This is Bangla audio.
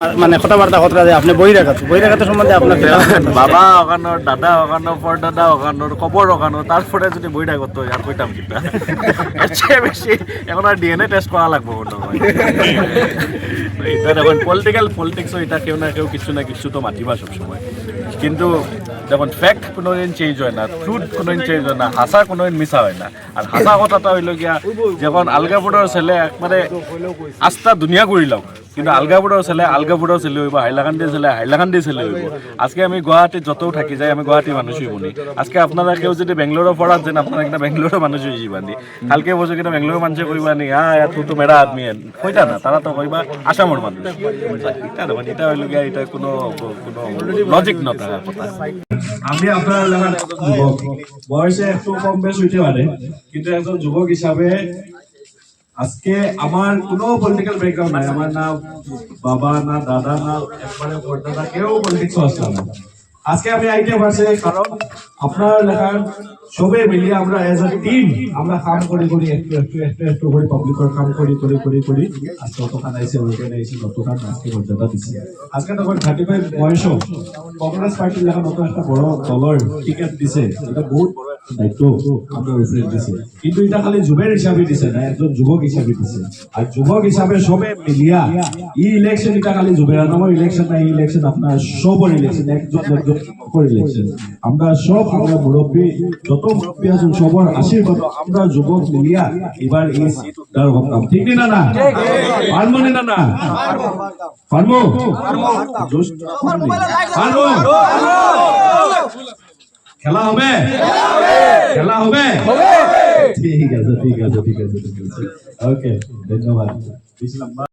মানে কথাবার্তা কথা যে আপনি বহিরাগত সম্বন্ধে আপনার বাবা ওখানোর দাদা ওখানো পরদাদা ওখানোর কবর ওখানো তারপরে যদি বহিরাগত আর কইতাম কিটা এর চেয়ে বেশি এখন আর ডিএনএ টেস্ট করা লাগবে মনে হয়। এটা যখন পলিটিক্স এটা কেউ না কেউ কিছু না কিছু তো মাতিবা সবসময়, কিন্তু যখন ফ্যাক্ট কোনোদিন চেঞ্জ হয় না, ট্রুথ কোনোদিন চেঞ্জ হয় না, হাসা কোনোদিন মিশা হয় না। আর হাসা কথাটা হইল গিয়া যখন আলগাপুরের ছেলে একবারে আস্তা দুনিয়া ঘুরিলাম, কিন্তু আলগাপুরের ছেলে হইব, হাইলাকান্দির ছেলে হাইলাকান্দির ছেলে হইব। আজকে আমি গুয়াহাটিত যতও থাকি যাই, আমি গুয়াহাটির মানুষ হইব নি। আজকে আপনারা কেউ যদি বেঙ্গলোরে পড়ার যেন আপনারা একটা বেঙ্গলোরের মানুষ হয়ে যাবানি, কালকে বসে কিনা বেঙ্গলোরের মানুষে কইবা নি তুই তো মেরা আদমি কইতা না, তারা তো কইবা আসামর মানুষ। এটা দেখুন, এটা হইল গিয়া এটা কোনো লজিক না থাকার কথা। আমি আপনার এলাকার যুবক, বয়সে একটু কম বেশ হইতে পারে, কিন্তু একজন যুবক হিসাবে আজকে আমার কোনো পলিটিক্যাল ব্যাকগ্রাউন্ড নাই। আমার না বাবা না দাদা না একবারে পরদাদা কেউ পলিটিক্স আসলাম না। আজকে আমি আইতে পারছি কারণ আপনার এলাকার সবে মিলিয়ে আমরা এজ এ টিম আমরা কাম করি একটু করে পাবলিকের কাম করি আজকে অতখান আইসে ওইখানে এসে অতখান আজকে মর্যাদা দিচ্ছি। আজকে তখন 35 বয়সও কংগ্রেস পার্টির লেখা নতুন একটা বড় দলের টিকিট দিছে, এটা বহুত বড় একটা দায়িত্ব আমরা উপরে দিছে। কিন্তু এটা খালি যুবের হিসাবে দিছে না, একজন যুবক হিসাবে দিছে। আর যুবক হিসাবে সবে মিলিয়া এই ইলেকশন এটা খালি যুবের নামের ইলেকশন না, এই ইলেকশন আপনার সবর ইলেকশন, একজন ইলেকশন। আমরা মুরব্বী যত মুরব্বী আছেন সবার আশীর্বাদ আমরা যুবক মিলিয়া এবার এই সিট উদ্ধার করতাম। ঠিক না না? পারবো না পারবো খেলা হবে ঠিক আছে ওকে ধন্যবাদ।